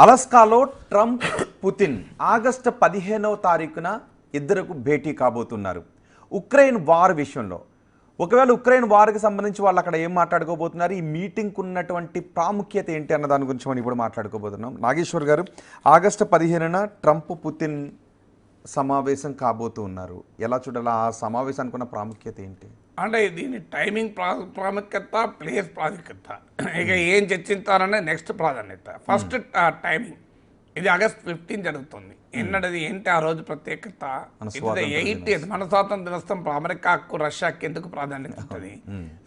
అలస్కాలో Trump Putin August 15వ తారీఖున ఇద్దరికి భేటీ కాబోతున్నారు. ఉక్రెయిన్ వార్ విషయంలో ఒకవేళ ఉక్రెయిన్ వార్కి సంబంధించి వాళ్ళు అక్కడ ఏం మాట్లాడుకోబోతున్నారు, ఈ మీటింగ్కు ఉన్నటువంటి ప్రాముఖ్యత ఏంటి అన్న దాని గురించి మనం ఇప్పుడు మాట్లాడుకోబోతున్నాం. నాగేశ్వర్ గారు, ఆగస్టు 15న ట్రంప్ పుతిన్ సమావేశం కాబోతూ ఉన్నారు. ఎలా చూడాలి, ఆ సమావేశానికి ఉన్న ప్రాముఖ్యత ఏంటి? అంటే దీని టైమింగ్ ప్రాముఖ్యత, ప్లేస్ ప్రాముఖ్యత, ఇక ఏం చర్చించాలనే నెక్స్ట్ ప్రాధాన్యత. ఫస్ట్ టైమింగ్, ఇది ఆగస్ట్ 15 జరుగుతుంది. ఎన్నడది ఏంటి ఆ రోజు ప్రత్యేకత? మన స్వాతంత్ర దినోత్సవం అమెరికాకు రష్యాకి ఎందుకు ప్రాధాన్యత ఉంటుంది?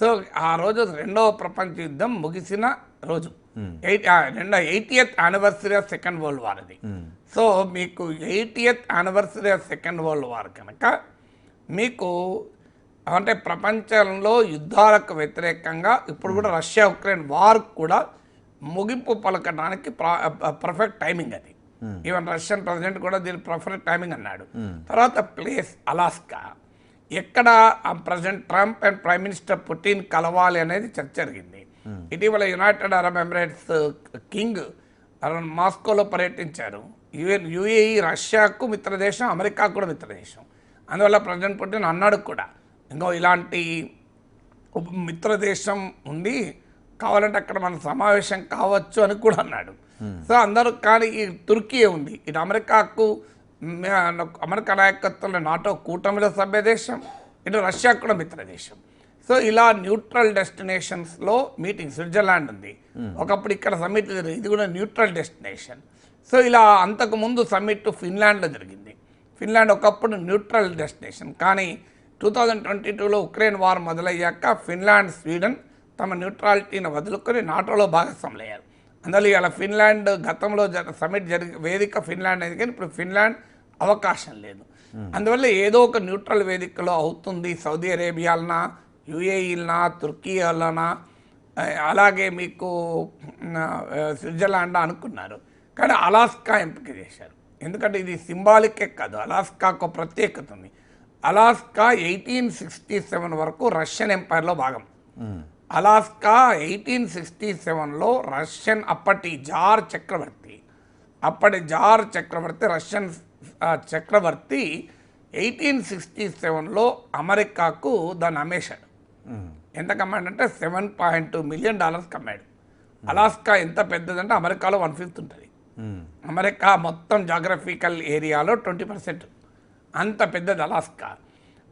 సో ఆ రోజు రెండవ ప్రపంచ యుద్ధం ముగిసిన రోజు, 80th anniversary of second world war అది. సో మీకు 80th anniversary of second world war కనుక మీకు అంటే ప్రపంచంలో యుద్ధాలకు వ్యతిరేకంగా ఇప్పుడు కూడా రష్యా ఉక్రెయిన్ వార్ కూడా ముగింపు పలకడానికి పర్ఫెక్ట్ టైమింగ్ అది. ఈవెన్ రష్యన్ ప్రెసిడెంట్ కూడా దీని పర్ఫెక్ట్ టైమింగ్ అన్నాడు. తర్వాత ప్లేస్ అలాస్కా, ఎక్కడ president Trump and prime minister Putin కలవాలి అనేది చర్చ జరిగింది. ఇటీవల యునైటెడ్ అరబ్ ఎమిరేట్స్ కింగ్ మాస్కోలో పర్యటించారు. యుఏఈ రష్యాకు మిత్రదేశం, అమెరికాకు కూడా మిత్రదేశం. అందువల్ల ప్రెసిడెంట్ పుటిన్ అన్నాడు కూడా, ఇంకో ఇలాంటి మిత్రదేశం ఉంది, కావాలంటే అక్కడ మన సమావేశం కావచ్చు అని కూడా అన్నాడు. సో అందరూ, కానీ ఈ తుర్కీ ఉంది, ఇటు అమెరికాకు అమెరికా నాయకత్వంలో నాటో కూటమిలో సభ్యదేశం, ఇటు రష్యాకు కూడా మిత్రదేశం. సో ఇలా న్యూట్రల్ డెస్టినేషన్స్లో మీటింగ్. స్విట్జర్లాండ్ ఉంది, ఒకప్పుడు ఇక్కడ సమ్మిట్ జరిగింది, ఇది కూడా న్యూట్రల్ డెస్టినేషన్. సో ఇలా అంతకుముందు సమ్మిట్ ఫిన్లాండ్లో జరిగింది. ఫిన్లాండ్ ఒకప్పుడు న్యూట్రల్ డెస్టినేషన్, కానీ 2022లో ఉక్రెయిన్ వార్ మొదలయ్యాక ఫిన్లాండ్, స్వీడన్ తమ న్యూట్రాలిటీని వదులుకొని నాటోలో భాగస్వాములయ్యారు. అందువల్ల ఇలా ఫిన్లాండ్ గతంలో సమిట్ వేదిక ఫిన్లాండ్ అయింది, కానీ ఇప్పుడు ఫిన్లాండ్ అవకాశం లేదు. అందువల్ల ఏదో ఒక న్యూట్రల్ వేదికలో అవుతుంది. సౌదీ అరేబియాలనా, యుఏఈలనా, తుర్కీలనా, అలాగే మీకు స్విట్జర్లాండ్ అనుకున్నారు, కానీ అలాస్కా ఎంపిక చేశారు. ఎందుకంటే ఇది సింబాలికే కాదు, అలాస్కాకు ప్రత్యేకత ఉంది. అలాస్కా 1867 వరకు రష్యన్ ఎంపైర్లో భాగం. అలాస్కా 1867లో రష్యన్ అప్పటి జార్ చక్రవర్తి రష్యన్ చక్రవర్తి 1867లో అమెరికాకు దాన్ని అమ్మేశాడు. ఎంత కమ్మాడంటే $7.2 మిలియన్ కమ్మాడు. అలాస్కా ఎంత పెద్దదంటే అమెరికాలో 1/5 ఉంటుంది. అమెరికా మొత్తం జాగ్రఫికల్ ఏరియాలో 20% అంత పెద్దది అలాస్కా.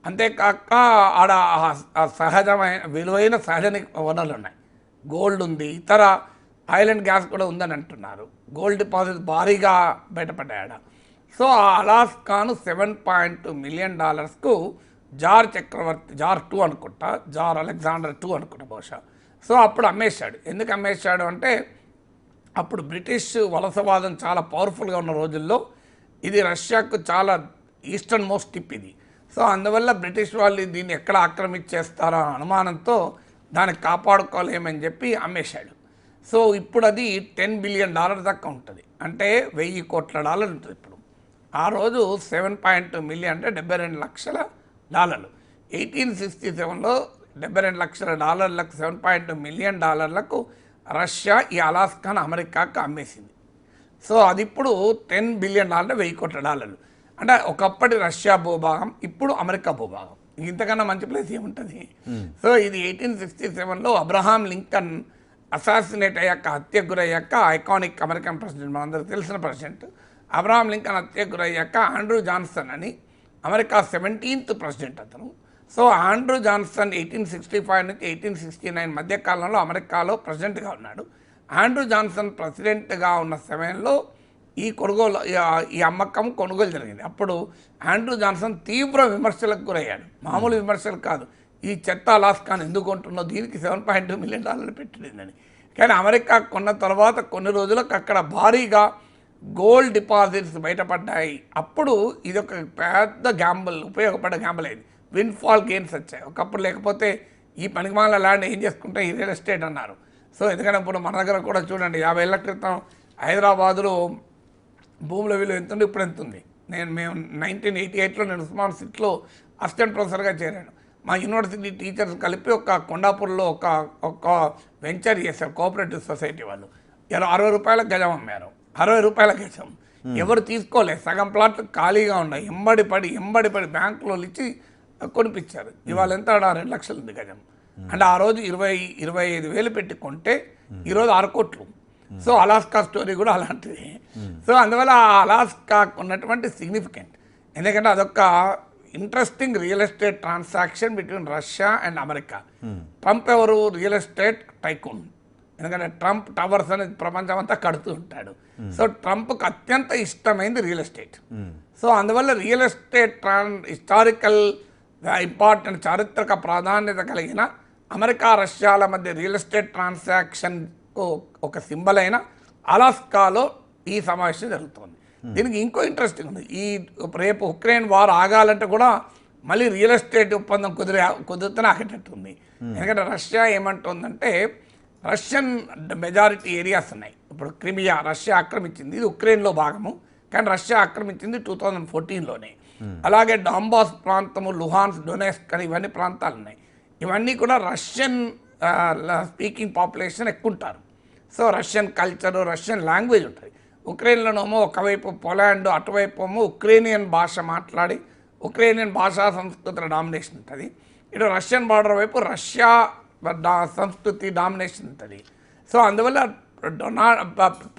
అంతేకాక ఆడ సహజమైన విలువైన సహజ వనరులు ఉన్నాయి. గోల్డ్ ఉంది, ఇతర ఆయిల్ అండ్ గ్యాస్ కూడా ఉందని అంటున్నారు. గోల్డ్ డిపాజిట్ భారీగా బయటపడ్డాడు. సో ఆ అలాస్కాను $7.2 మిలియన్ జార్ చక్రవర్తి, జార్ 2 అనుకుంటా, జార్ అలెగ్జాండర్ 2 అనుకుంటా బహుశా. సో అప్పుడు అమ్మేశాడు. ఎందుకు అమ్మేశాడు అంటే అప్పుడు బ్రిటిష్ వలసవాదం చాలా పవర్ఫుల్గా ఉన్న రోజుల్లో ఇది రష్యాకు చాలా ఈస్టర్న్ మోస్ట్ టిప్ ఇది. సో అందువల్ల బ్రిటిష్ వాళ్ళు దీన్ని ఎక్కడ ఆక్రమించేస్తారో అనుమానంతో దాన్ని కాపాడుకోలేమని చెప్పి అమ్మేశాడు. సో ఇప్పుడు అది $10 బిలియన్ దాకా ఉంటుంది, అంటే $1000 కోట్ల ఉంటుంది ఇప్పుడు. ఆ రోజు 7.2 మిలియన్ అంటే $72 లక్షల. 1867లో $72 లక్షల $7.2 మిలియన్ రష్యా ఈ అలాస్కాను అమెరికాకు అమ్మేసింది. సో అది ఇప్పుడు $10 బిలియన్ అంటే $1000 కోట్ల. అంటే ఒకప్పటి రష్యా భూభాగం, ఇప్పుడు అమెరికా భూభాగం. ఇంతకన్నా మంచి ప్లేస్ ఏముంటుంది? సో ఇది 1867లో అబ్రహాం లింకన్ అసాసినేట్ అయ్యాక, హత్యకు గురయ్యాక, ఐకానిక్ అమెరికన్ ప్రెసిడెంట్, మనందరికి తెలిసిన ప్రెసిడెంట్ అబ్రహాం లింకన్ హత్యకు గురయ్యాక ఆండ్రూ జాన్సన్ అని అమెరికా 17th ప్రెసిడెంట్ అతను. సో ఆండ్రూ జాన్సన్ 1865 నుంచి 1869 మధ్యకాలంలో అమెరికాలో ప్రెసిడెంట్గా ఉన్నాడు. ఆండ్రూ జాన్సన్ ప్రెసిడెంట్గా ఉన్న సమయంలో ఈ అమ్మకం కొనుగోలు జరిగింది. అప్పుడు ఆండ్రూ జాన్సన్ తీవ్ర విమర్శలకు గురయ్యాడు. మామూలు విమర్శలు కాదు, ఈ చెత్త అలాస్కాను ఎందుకు కొంటున్నావు, దీనికి $7.2 మిలియన్ పెట్టిందని. కానీ అమెరికా కొన్న తర్వాత కొన్ని రోజులకు అక్కడ భారీగా గోల్డ్ డిపాజిట్స్ బయటపడ్డాయి. అప్పుడు ఇది ఒక పెద్ద ఉపయోగపడే గ్యాంబుల్ అయింది. విన్ఫాల్ గెయిన్స్ వచ్చాయి. ఒకప్పుడు లేకపోతే ఈ పనికిమాల ల్యాండ్ ఏం చేసుకుంటే ఈ రియల్ ఎస్టేట్ అన్నారు. సో ఎందుకంటే ఇప్పుడు మన దగ్గర కూడా చూడండి, 50 ఏళ్ల క్రితం హైదరాబాదులో భూముల విలువ ఎంత ఉంది, ఇప్పుడు ఎంత ఉంది. మేము 1988లో నేను ఉస్మాన్ సిటీలో అసిస్టెంట్ ప్రొఫెసర్గా చేరాను. మా యూనివర్సిటీ టీచర్స్ కలిపి ఒక కొండాపూర్లో ఒక వెంచర్ చేశారు కోఆపరేటివ్ సొసైటీ వాళ్ళు. 60 రూపాయలకు గజం అమ్మారు. 60 రూపాయలకి వేసాం. ఎవరు తీసుకోలేదు, సగం ప్లాట్లు ఖాళీగా ఉన్నాయి. ఎంబడి పడి బ్యాంకులో ఇచ్చి కొనిపించారు. ఇవాళ ఎంత 2 లక్షలు ఉంది గజం. అంటే ఆ రోజు 25,000 పెట్టి కొంటే ఈరోజు 6 కోట్లు. సో అలాస్కా స్టోరీ కూడా అలాంటిది. సో అందువల్ల ఆ అలాస్కాకు ఉన్నటువంటి సిగ్నిఫికెంట్, ఎందుకంటే అదొక interesting real estate transaction between Russia and America. Trump ఎవరు? Real estate tycoon. ఎందుకంటే ట్రంప్ టవర్స్ అనేది ప్రపంచం అంతా కడుతూ ఉంటాడు. సో ట్రంప్కి అత్యంత ఇష్టమైంది రియల్ ఎస్టేట్. సో అందువల్ల రియల్ ఎస్టేట్ హిస్టారికల్ ఇంపార్టెంట్ చారిత్రక ప్రాధాన్యత కలిగిన అమెరికా రష్యాల మధ్య రియల్ ఎస్టేట్ ట్రాన్సాక్షన్ ఒక సింబల్ అయిన అలాస్కాలో ఈ సమావేశం జరుగుతుంది. దీనికి ఇంకో ఇంట్రెస్టింగ్ ఉంది. రేపు ఉక్రెయిన్ వార్ ఆగాలంటే కూడా మళ్ళీ రియల్ ఎస్టేట్ ఒప్పందం కుదిరితేనే ఆగేటట్టుంది. ఎందుకంటే రష్యా ఏమంటుందంటే రష్యన్ మెజారిటీ ఏరియాస్ ఉన్నాయి. ఇప్పుడు క్రిమియా రష్యా ఆక్రమించింది, ఇది ఉక్రెయిన్లో భాగము, కానీ రష్యా ఆక్రమించింది 2014లోనే. అలాగే డాంబాస్ ప్రాంతము, లుహాన్స్, డొనెట్స్క్ అని ఇవన్నీ ప్రాంతాలు ఉన్నాయి. ఇవన్నీ కూడా రష్యన్ స్పీకింగ్ పాపులేషన్ ఎక్కువ ఉంటారు. So Russian culture, Russian language ఉంటుంది. ఉక్రెయిన్లోనేమో ఒకవైపు పోలాండ్, అటువైపు ఏమో ఉక్రేనియన్ భాష మాట్లాడి ఉక్రేనియన్ భాషా సంస్కృతుల డామినేషన్ ఉంటుంది. ఇటు రష్యన్ బార్డర్ వైపు రష్యా సంస్కృతి డామినేషన్ ఉంటుంది. సో అందువల్ల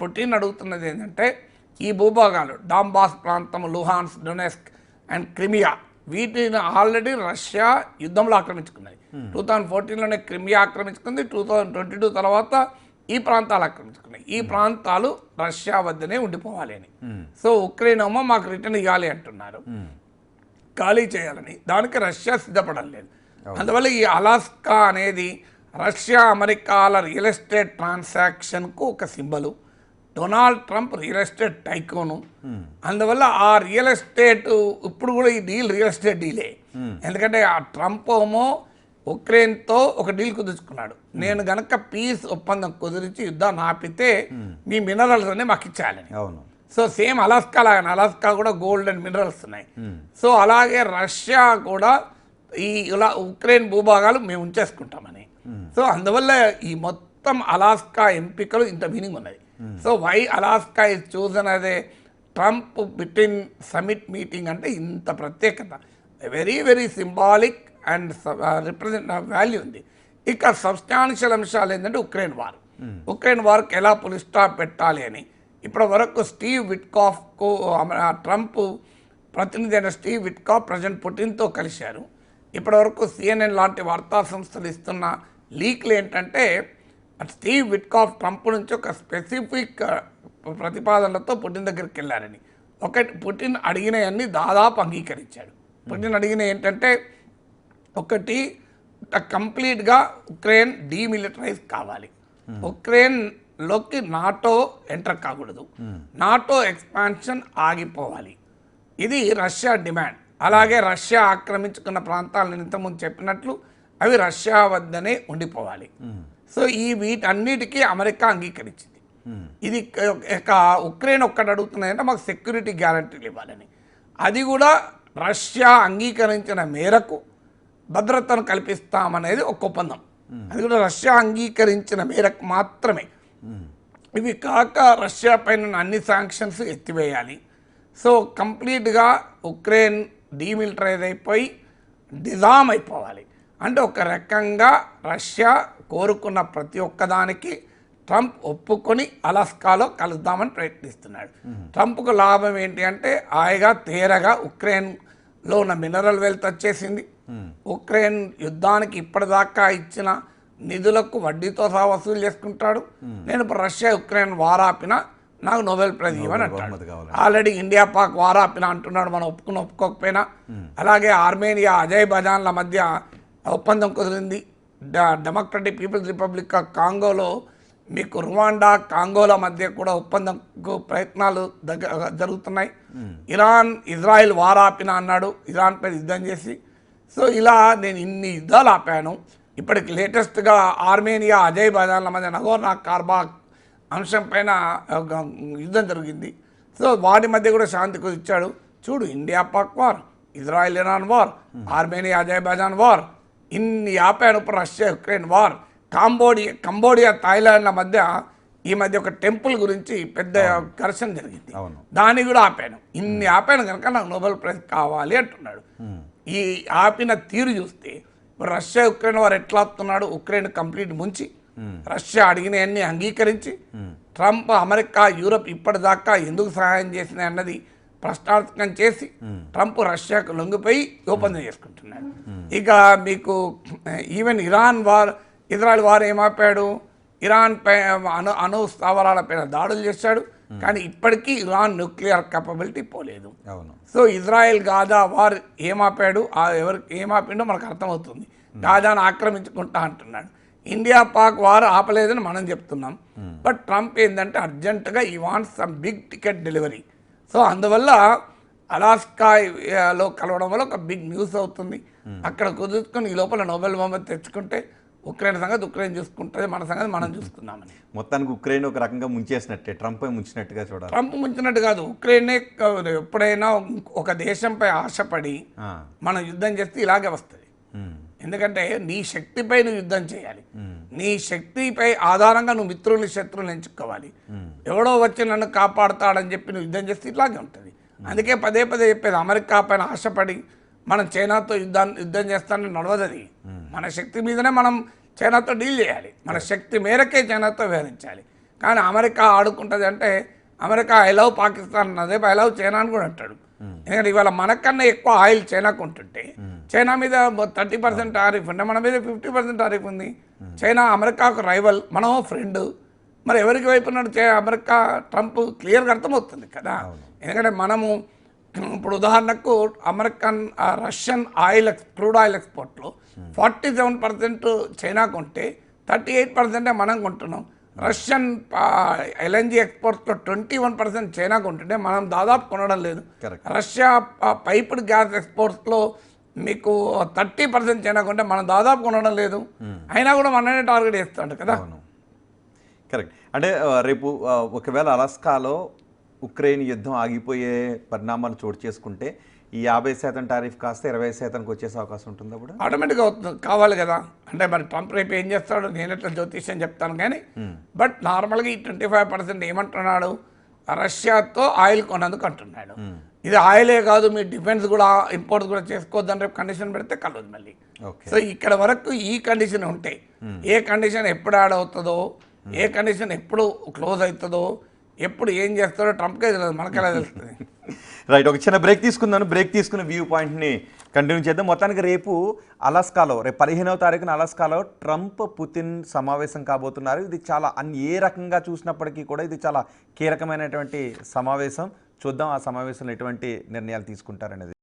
పుటిన్ అడుగుతున్నది ఏంటంటే ఈ భూభాగాలు డాంబాస్ ప్రాంతం, లుహాన్స్, డొనెట్స్క్ అండ్ క్రిమియా, వీటిని ఆల్రెడీ రష్యా యుద్ధంలో ఆక్రమించుకున్నది. 2014లోనే క్రిమియా ఆక్రమించుకుంది, 2022 తర్వాత ఈ ప్రాంతాలు ఆక్రమించుకున్నాయి. ఈ ప్రాంతాలు రష్యా వద్దనే ఉండిపోవాలి అని. సో ఉక్రెయిన్ ఏమో మాకు రిటర్న్ ఇవ్వాలి అంటున్నారు, ఖాళీ చేయాలని. దానికి రష్యా సిద్ధపడం లేదు. అందువల్ల ఈ అలాస్కా అనేది రష్యా అమెరికాల రియల్ ఎస్టేట్ ట్రాన్సాక్షన్కు ఒక symbol. Donald Trump real estate tycoon. అందువల్ల ఆ రియల్ ఎస్టేట్ ఇప్పుడు కూడా ఈ డీల్ రియల్ ఎస్టేట్ డీలే. ఎందుకంటే ఆ ట్రంప్ ఏమో ఉక్రెయిన్తో ఒక డీల్ కుదుర్చుకున్నాడు. నేను గనక పీస్ ఒప్పందం కుదిరించి యుద్ధాన్ని ఆపితే మీ మినరల్స్ అన్నీ మాకు ఇచ్చేయాలని. సో సేమ్ అలాస్కా లాగానే, అలాస్కా కూడా గోల్డ్ అండ్ మినరల్స్ ఉన్నాయి. సో అలాగే రష్యా కూడా ఇలా ఉక్రెయిన్ భూభాగాలు మేము ఉంచేసుకుంటామని. సో అందువల్ల ఈ మొత్తం అలాస్కా ఎంపికలు ఇంత మీనింగ్ ఉన్నది. So why Alaska is chosen అదే ట్రంప్ బిట్వీన్ సమిట్ మీటింగ్ అంటే ఇంత ప్రత్యేకత, very very symbolic and represent value ఉంది. ఇక సబ్స్టాన్షియల్ అంశాలు ఏంటంటే ఉక్రెయిన్ వార్కి ఎలా పులి స్టాప్ పెట్టాలి అని. ఇప్పటి వరకు స్టీవ్ విట్కాఫ్కు ట్రంప్ ప్రతినిధి అయిన స్టీవ్ విట్కాఫ్ ప్రెసిడెంట్ పుటిన్తో కలిశారు. ఇప్పటివరకు CNN లాంటి వార్తా సంస్థలు ఇస్తున్న లీక్లు ఏంటంటే స్టీవ్ విట్కాఫ్ ట్రంప్ నుంచి ఒక స్పెసిఫిక్ ప్రతిపాదనలతో పుటిన్ దగ్గరికి వెళ్ళారని. పుటిన్ అడిగినవన్నీ దాదాపు అంగీకరించాడు. పుటిన్ అడిగిన ఏంటంటే ఒకటి, కంప్లీట్గా ఉక్రెయిన్ డీమిలిటరైజ్ కావాలి, ఉక్రెయిన్లోకి నాటో ఎంటర్ కాకూడదు, నాటో ఎక్స్పాన్షన్ ఆగిపోవాలి, ఇది రష్యా డిమాండ్. అలాగే రష్యా ఆక్రమించుకున్న ప్రాంతాలను ఇంతకుముందు చెప్పినట్లు అవి రష్యా వద్దనే ఉండిపోవాలి. సో వీటన్నిటికీ అమెరికా అంగీకరించింది. ఇది ఉక్రెయిన్ ఒక్కటి అడుగుతున్నాయంటే మాకు సెక్యూరిటీ గ్యారంటీలు ఇవ్వాలని. అది కూడా రష్యా అంగీకరించిన మేరకు భద్రతను కల్పిస్తామనేది ఒక ఒప్పందం. అది కూడా రష్యా అంగీకరించిన మేరకు మాత్రమే. ఇవి కాక రష్యా పైన అన్ని శాంక్షన్స్ ఎత్తివేయాలి. సో కంప్లీట్గా ఉక్రెయిన్ డీమిలిటరైజ్ అయిపోయి డిజామ్ అయిపోవాలి. అంటే ఒక రకంగా రష్యా కోరుకున్న ప్రతి ఒక్కదానికి ట్రంప్ ఒప్పుకొని అలాస్కాలో కలుద్దామని ప్రయత్నిస్తున్నాడు. ట్రంప్కు లాభం ఏంటి అంటే హాయిగా తేరగా ఉక్రెయిన్లో ఉన్న మినరల్ వెల్త్ వచ్చేసింది. ఉక్రెయిన్ యుద్ధానికి ఇప్పటిదాకా ఇచ్చిన నిధులకు వడ్డీతో సహా వసూలు చేసుకుంటాడు. నేను ఇప్పుడు రష్యా ఉక్రెయిన్ వారాపిన నాకు నోబెల్ ప్రైజ్ ఇవ్వని అంటాడు. ఆల్రెడీ ఇండియా పాక్ వారాపిన అంటున్నాడు, మనం ఒప్పుకోకపోయినా. అలాగే ఆర్మేనియా, అజర్బైజాన్ల మధ్య ఒప్పందం కుదిరింది. డెమోక్రటిక్ పీపుల్స్ రిపబ్లిక్ ఆఫ్ కాంగోలో మీకు రువాండా, కాంగోల మధ్య కూడా ఒప్పందంకు ప్రయత్నాలు జరుగుతున్నాయి. ఇరాన్, ఇజ్రాయెల్ వారాపిన అన్నాడు ఇరాన్పై యుద్ధం చేసి. సో ఇలా నేను ఇన్ని యుద్ధాలు ఆపాను. ఇప్పటికి లేటెస్ట్గా ఆర్మేనియా, అజర్బైజాన్ల మధ్య నగోర్నో కరాబాఖ్ అంశం పైన యుద్ధం జరిగింది. సో వాటి మధ్య కూడా శాంతి కుదిర్చాడు. చూడు, India Pak war, Israel Iran war, Armenia Azerbaijan war, ఇన్ని ఆపాను. ఇప్పుడు రష్యా ఉక్రెయిన్ వార్, కంబోడియా థాయిలాండ్ల మధ్య ఈ మధ్య ఒక టెంపుల్ గురించి పెద్ద ఘర్షణ జరిగింది, అవును. దాన్ని కూడా ఆపాను. ఇన్ని ఆపాను కనుక నాకు నోబెల్ ప్రైజ్ కావాలి అంటున్నాడు. ఈ ఆపిన తీరు చూస్తే ఇప్పుడు రష్యా ఉక్రెయిన్ వారు ఎట్లా ఆపుతున్నాడు, ఉక్రెయిన్ కంప్లీట్ ముంచి రష్యా అడిగినవన్నీ అంగీకరించి ట్రంప్ అమెరికా యూరప్ ఇప్పటిదాకా ఎందుకు సహాయం చేసినాయి అన్నది ప్రశ్నార్థకం చేసి ట్రంప్ రష్యాకు లొంగిపోయి ఒప్పందం చేసుకుంటున్నాడు. ఇక మీకు ఈవెన్ ఇజ్రాయెల్ వారు ఏమాపాడు, ఇరాన్ పై అణు స్థావరాలపైన దాడులు చేశాడు, కానీ ఇప్పటికీ ఇరాన్ న్యూక్లియర్ కేపబిలిటీ పోలేదు. సో ఇజ్రాయెల్ గాజా వార్ ఏమాపాడు, ఎవరికి ఏమాపిండో మనకు అర్థమవుతుంది. గాజాను ఆక్రమించుకుంటా అంటున్నాడు. ఇండియా పాక్ వార్ ఆపలేదని మనం చెప్తున్నాం, బట్ ట్రంప్ ఏంటంటే ఈ wants some big ticket delivery. So అందువల్ల అలాస్కాలో కలవడం వల్ల ఒక బిగ్ న్యూస్ అవుతుంది. అక్కడ కుదుర్చుకొని ఈ లోపల నోబెల్ బహుమతి తెచ్చుకుంటే ఉక్రెయిన్ సంగతి ఉక్రెయిన్ చూసుకుంటుంది, మన సంగతి మనం చూసుకుందామని. మొత్తానికి ఉక్రెయిన్ ఒక రకంగా ముంచేసినట్టే, ట్రంప్ ముంచినట్టుగా చూడాలి. ట్రంప్ ముంచినట్టు కాదు, ఉక్రెయినే ఎప్పుడైనా ఒక దేశంపై ఆశపడి మనం యుద్ధం చేస్తే ఇలాగే వస్తుంది. ఎందుకంటే నీ శక్తిపై నువ్వు యుద్ధం చేయాలి, నీ శక్తిపై ఆధారంగా నువ్వు మిత్రుల్ని శత్రువులు ఎంచుకోవాలి. ఎవడో వచ్చి నన్ను కాపాడుతాడని చెప్పి నువ్వు యుద్ధం చేస్తే ఇట్లాగే ఉంటుంది. అందుకే పదే పదే చెప్పేది, అమెరికా పైన ఆశపడి మనం చైనాతో యుద్ధం చేస్తానని నడవదది. మన శక్తి మీదనే మనం చైనాతో డీల్ చేయాలి, మన శక్తి మేరకే చైనాతో వ్యవహరించాలి. కానీ అమెరికా ఆడుకుంటుంది అంటే, అమెరికా ఐ లవ్ పాకిస్తాన్ అన్నదే ఐ లవ్ చైనా అని కూడా అంటాడు. ఎందుకంటే ఇవాళ మనకన్నా ఎక్కువ ఆయిల్ చైనాకు ఉంటుంటే చైనా మీద 30% టారిఫ్ ఉంటే మన మీద 50% టారిఫ్ ఉంది. చైనా అమెరికాకు రైవల్, మనం ఫ్రెండ్. మరి ఎవరికి వైపు ఉన్నాడు అమెరికా? ట్రంప్ క్లియర్గా అర్థమవుతుంది కదా. ఎందుకంటే మనము ఇప్పుడు ఉదాహరణకు రష్యన్ క్రూడ్ ఆయిల్ ఎక్స్పోర్ట్లో 47% చైనాకు ఉంటే 38% మనం కొంటున్నాం. రష్యన్ ఎల్ఎన్జీ ఎక్స్పోర్ట్స్లో 21% చైనాకు ఉంటుంటే మనం దాదాపు కొనడం లేదు. రష్యా పైప్డ్ గ్యాస్ ఎక్స్పోర్ట్స్లో మీకు 30% చైనాకు ఉంటే మనం దాదాపు కొనడం లేదు. అయినా కూడా మననే టార్గెట్ చేస్తాడు కదా. కరెక్ట్. అంటే రేపు ఒకవేళ అలాస్కాలో ఉక్రెయిన్ యుద్ధం ఆగిపోయే పరిణామాలు చోటు చేసుకుంటే ఈ 50% టారిఫ్ కాస్త 20%కి వచ్చేసే అవకాశం ఉంటుంది. అప్పుడు ఆటోమేటిక్గా కావాలి కదా. అంటే మరి ట్రంప్ రేపు ఏం చేస్తాడు, నేను ఎట్లా జ్యోతిష్యం చెప్తాను కానీ, బట్ నార్మల్గా ఈ 25% ఏమంటున్నాడు, రష్యాతో ఆయిల్ కొనందుకు అంటున్నాడు. ఇది ఆయిలే కాదు, మీ డిఫెన్స్ కూడా ఇంపోర్ట్ కూడా చేసుకోవద్దని రేపు కండిషన్ పెడితే కలవదు మళ్ళీ. సో ఇక్కడ వరకు ఈ కండిషన్ ఉంటే ఏ కండిషన్ ఎప్పుడు యాడ్ అవుతుందో, ఏ కండిషన్ ఎప్పుడు క్లోజ్ అవుతుందో, ఎప్పుడు ఏం చేస్తారో ట్రంప్కే తెలియదు, మనకెలా తెలుస్తుంది. రైట్, ఒక చిన్న బ్రేక్ తీసుకుందాను. బ్రేక్ తీసుకున్న వ్యూ పాయింట్ని కంటిన్యూ చేద్దాం. మొత్తానికి రేపు అలాస్కాలో, రేపు 15వ తారీఖున అలాస్కాలో ట్రంప్ పుతిన్ సమావేశం కాబోతున్నారు. ఇది చాలా ఏ రకంగా చూసినప్పటికీ కూడా ఇది చాలా కీలకమైనటువంటి సమావేశం. చూద్దాం ఆ సమావేశంలో ఎటువంటి నిర్ణయాలు తీసుకుంటారనేది.